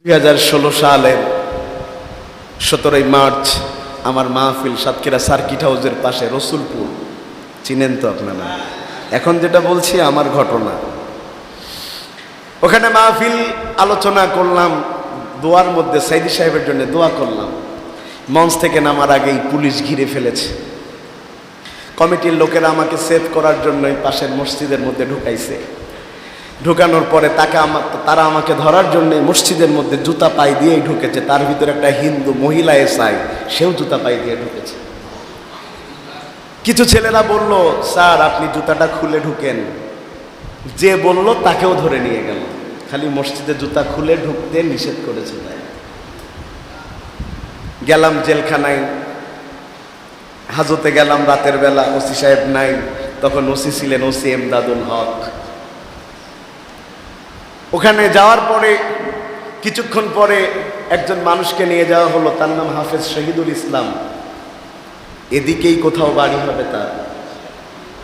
2016 সালের 17 মার্চ আমার মাহফিল সাতক্ষীরা সার্কিট হাউসের পাশে রসুলপুর, চিনেন তো আপনারা? এখন যেটা বলছি আমার ঘটনা। ওখানে মাহফিল আলোচনা করলাম, দোয়ার মধ্যে সাইদি সাহেবের জন্য দোয়া করলাম। মঞ্চ থেকে নামার আগেই পুলিশ ঘিরে ফেলেছে। কমিটির লোকেরা আমাকে সেভ করার জন্য পাশের মসজিদের মধ্যে ঢুকাইছে। ঢুকানোর পরে তারা আমাকে ধরার জন্য মসজিদের মধ্যে জুতা পাই দিয়েই ঢুকেছে। তার ভিতরে একটা হিন্দু মহিলা এসআই, সেও জুতা পাই দিয়ে ঢুকেছে। কিছু ছেলেরা বলল, স্যার আপনি জুতাটা খুলে ঢুকেন। যে বলল তাকেও ধরে নিয়ে গেল। খালি মসজিদে জুতা খুলে ঢুকতে নিষেধ করেছে। গেলাম জেলখানায়, হাজতে গেলাম রাতের বেলা। ওসি সাহেব নাই, তখন ওসি ছিলেন ওসি এমদাদুল হক। ওখানে যাওয়ার পরে কিছুক্ষণ পরে একজন মানুষকে নিয়ে যাওয়া হলো, তার নাম হাফেজ শহীদুল ইসলাম। এদিকেই কোথাও বাড়ি হবে তার,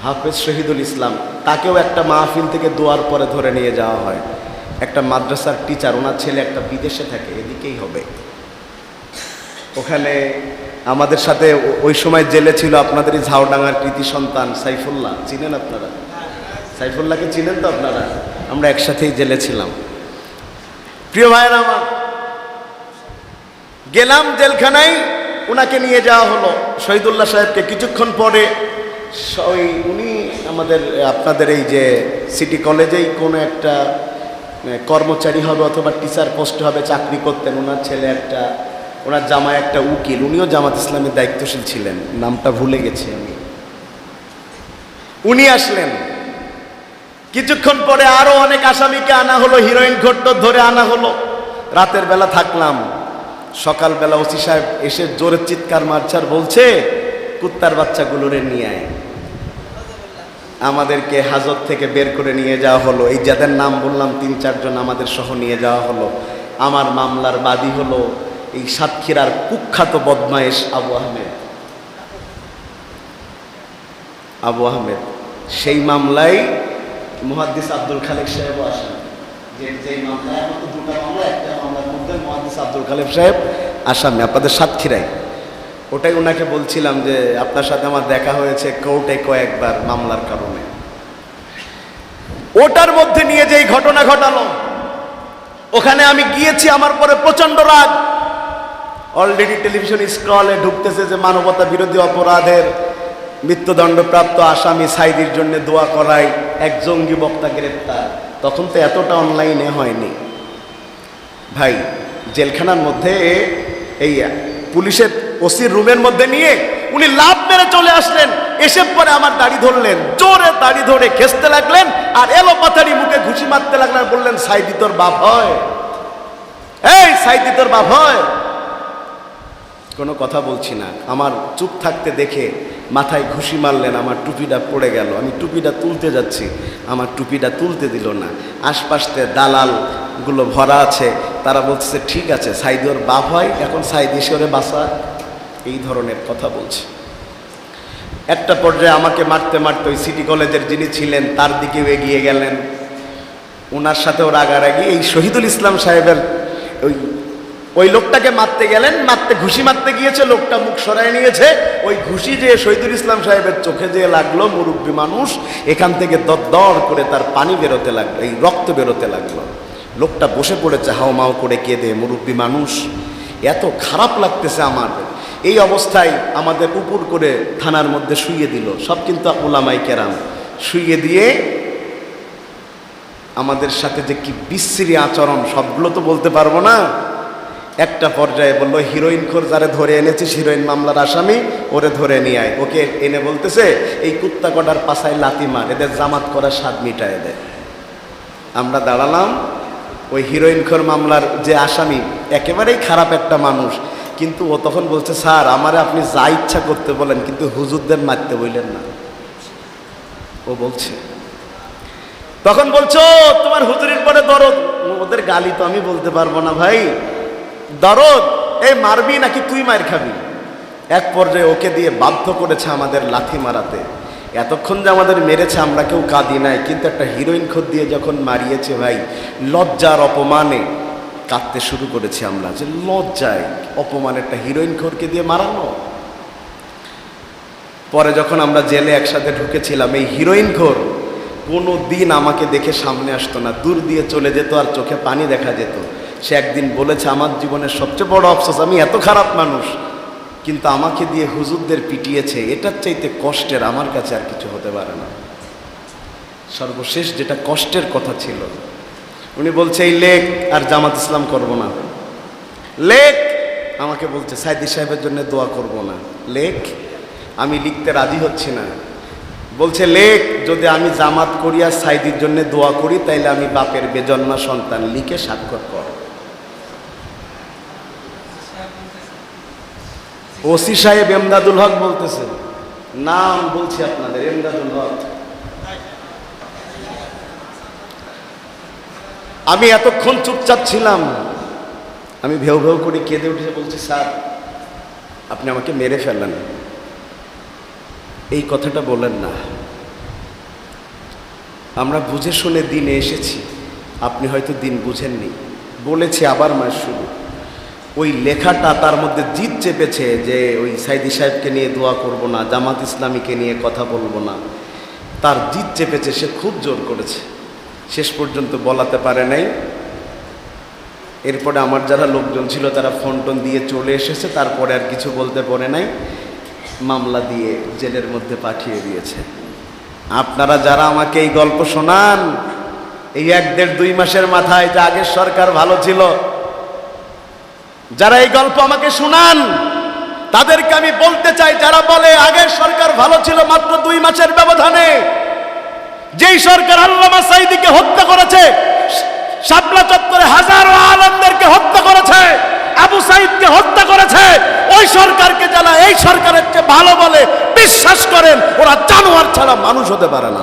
হাফেজ শহীদুল ইসলাম। তাকেও একটা মাহফিল থেকে দোয়ার পরে ধরে নিয়ে যাওয়া হয়। একটা মাদ্রাসার টিচার, ওনার ছেলে একটা বিদেশে থাকে, এদিকেই হবে। ওখানে আমাদের সাথে ওই সময় জেলে ছিল আপনাদেরই ঝাউডাঙ্গার কৃতি সন্তান সাইফুল্লাহ, চিনেন আপনারা? সাইফুল্লাহকে চিনেন তো আপনারা? আমরা একসাথেই জেলে ছিলাম। প্রিয় ভাইয়েরা আমার, গেলাম জেলখানায়, ওনাকে নিয়ে যাওয়া হলো শহীদুল্লাহ সাহেবকে। কিছুক্ষণ পরে উনি আমাদের আপনাদের এই যে সিটি কলেজেই কোনো একটা কর্মচারী হবে অথবা টিচার পোস্ট হবে, চাকরি করতেন। ওনার ছেলে একটা, ওনার জামাই একটা উকিল, উনিও জামাত ইসলামের দায়িত্বশীল ছিলেন, নামটা ভুলে গেছি আমি। উনি আসলেন। কিছুক্ষণ পরে আরো অনেক আসামিকে আনা হলো, হিরোইন ঘট্টর ধরে আনা হলো। রাতের বেলা থাকলাম। সকালবেলা ওসি সাহেব এসে জোরে চিৎকার মারছার বলছে, কুত্তার বাচ্চাগুলোরে নিয়ে আয়। আমাদেরকে হাজত থেকে বের করে নিয়ে যাওয়া হলো। এই যাদের নাম বললাম 3-4 জন আমাদের সহ নিয়ে যাওয়া হলো। আমার মামলার বাদী হলো এই সাতক্ষীরার কুখ্যাত বদমায়েশ আবু আহমেদ। সেই মামলায় মুহাদ্দিস আব্দুল খালেক সাহেব আসেন। যে মামলায় আমাদের দুটো মামলা, একটা মামলার মধ্যে মুহাদ্দিস আব্দুল খালেক সাহেব আসামি, আপনাদের সাতক্ষীরায়। ওটাই ওনাকে বলছিলাম যে আপনার সাথে আমার দেখা হয়েছে কোর্টে কয়েকবার মামলার কারণে। ওটার মধ্যে নিয়ে যেই ঘটনা ঘটালো, ওখানে আমি গিয়েছি, আমার পরে প্রচন্ড রাগ। অলরেডি টেলিভিশন স্ক্রলে ঢুকতেছে যে মানবতা বিরোধী অপরাধের মৃত্যুদণ্ডপ্রাপ্ত আসামি সাইদির জন্য দোয়া করায় এক জঙ্গি বক্তা গ্রেপ্তার। তখন তো এতটা অনলাইনে হয়নি ভাই। জেলখানার মধ্যে এই পুলিশের ওসির রুমের মধ্যে নিয়ে উনি লাফ মেরে চলে আসলেন। এসে পরে আমার দাড়ি ধরলেন, জোরে দাড়ি ধরে ঘেঁষতে লাগলেন, আর এলোপাতাড়ি মুখে ঘুষি মারতে লাগলেন। বললেন, সাইদি তোর বাপ হয়? এই সাইদি তোর বাপ হয়? কোনো কথা বলছি না। আমার চুপ থাকতে দেখে মাথায় ঘুষি মারলেন, আমার টুপিটা পড়ে গেল। আমি টুপিটা তুলতে যাচ্ছি, আমার টুপিটা তুলতে দিল না। আশপাশে দালালগুলো ভরা আছে, তারা বলছে ঠিক আছে সাইদি ওর বাপ হয়, এখন সাইদি এসে ওরে বাঁচা, এই ধরনের কথা বলছে। একটা পর্যায়ে আমাকে মারতে মারতে ওই সিটি কলেজের যিনি ছিলেন তার দিকেও এগিয়ে গেলেন। ওনার সাথেও রাগারাগি। এই শহীদুল ইসলাম সাহেবের ওই লোকটাকে মারতে গেলেন, ঘুষি মারতে গিয়েছে, লোকটা মুখ সরাই নিয়েছে। ওই ঘুষি যে শহীদুল ইসলাম সাহেবের চোখে যে লাগলো, মুরব্বী মানুষ, এখান থেকে দর করে তার পানি বেরোতে লাগলো, এই রক্ত বেরোতে লাগলো। লোকটা বসে পড়েছে হাওমাও করে কেঁদে, মুরব্বী মানুষ। এত খারাপ লাগতেছে আমার। এই অবস্থায় আমাদের উপর করে থানার মধ্যে শুইয়ে দিল, সব কিন্তু উলামায়ে কেরাম। শুইয়ে দিয়ে আমাদের সাথে যে কি বিশ্রী আচরণ, সবগুলো তো বলতে পারবো না। একটা পর্যায়ে বললো, হিরোইন খোর যারে ধরে এনেছিস, হিরোইন মামলার আসামি, ওরে ধরে নিয়ে আয়। ওকে এনে বলতেছে, এই কুত্তা কটার পাছায় লাথি মার, এদের জামাত করার স্বাদ মিটায় দেয়। আমরা দাঁড়ালাম। ওই হিরোইন খোর মামলার যে আসামি একেবারেই খারাপ একটা মানুষ, কিন্তু ও তখন বলছে, স্যার আমারে আপনি যা ইচ্ছা করতে বলেন, কিন্তু হুজুরদের মারতে বললেন না। ও বলছে, তখন বলছো তোমার হুজুরের পরে দরদ। ওদের গালি তো আমি বলতে পারবো না ভাই। দরদ, এই মারবি নাকি তুই মার খাবি? এক পর্যায়ে ওকে দিয়ে বাধ্য করেছে আমাদের লাথি মারাতে। এতক্ষণ যে আমাদের মেরেছে আমরা কেউ কাঁদি নাই, কিন্তু একটা হিরোইন খোদ দিয়ে যখন মারিয়েছে ভাই, লজ্জার অপমানে কাঁদতে শুরু করেছি আমরা যে লজ্জায় অপমান একটা হিরোইন খোরকে দিয়ে মারানো। পরে যখন আমরা জেলে একসাথে ঢুকেছিলাম, এই হিরোইন খোর কোনো দিন আমাকে দেখে সামনে আসতো না, দূর দিয়ে চলে যেত আর চোখে পানি দেখা যেত। সে একদিন বলেছে, আমার জীবনের সবচেয়ে বড় আফসোস, আমি এত খারাপ মানুষ কিন্তু আমাকে দিয়ে হুজুরদের পিটিয়েছে, এটার চাইতে কষ্টের আমার কাছে আর কিছু হতে পারে না। সর্বশেষ যেটা কষ্টের কথা ছিল, উনি বলছে এই লেখ আর জামাত ইসলাম করব না। লেখ আমাকে বলছে সাইদি সাহেবের জন্য দোয়া করব না। লেখ আমি লিখতে রাজি হচ্ছি না। বলছে লেখ যদি আমি জামাত করি আর সাইদির জন্য দোয়া করি তাইলে আমি বাপের বেজন্মা সন্তান, লিখে স্বাক্ষর কর। ওসি সাহেব এমদাদুল হক বলতেছে, নাম বলছি আপনাদের, এমদাদুল হক। আমি এতক্ষণ চুপচাপ ছিলাম, আমি ভেউ ভেউ করে কেঁদে উঠে বলছি, স্যার আপনি আমাকে মেরে ফেললেন, এই কথাটা বলেন না। আমরা বুঝে শুনে দিনে এসেছি, আপনি হয়তো দিন বুঝেননি। বলেছি আবার মাস শুরু, ওই লেখাটা তার মধ্যে জিদ চেপেছে যে ওই সাইদি সাহেবকে নিয়ে দোয়া করব না, জামাত ইসলামীকে নিয়ে কথা বলবো না, তার জিদ চেপেছে, সে খুব জোর করেছে, শেষ পর্যন্ত বলাতে পারে নাই। এরপরে আমার যারা লোকজন ছিল তারা ফোন টোন দিয়ে চলে এসেছে, তারপরে আর কিছু বলতে পারে নাই, মামলা দিয়ে জেলের মধ্যে পাঠিয়ে দিয়েছে। আপনারা যারা আমাকে এই গল্প শোনান, এই 1-1.5-2 মাসের মাথায় যে আগের সরকার ভালো ছিল, যারা এই গল্প আমাকে শোনান তাদেরকে আমি বলতে চাই, যারা বলে আগের সরকার ভালো ছিল মাত্র 2 মাসের ব্যবধানে, যেই সরকার আল্লামা সাঈদীকে হত্যা করেছে, শাপলা চত্বরে হাজারো আলেমদেরকে হত্যা করেছে, আবু সাঈদকে হত্যা করেছে, ওই সরকারকে যারা এই সরকারের চেয়ে ভালো বলে বিশ্বাস করেন, ওরা জানোয়ার ছাড়া মানুষ হতে পারে না।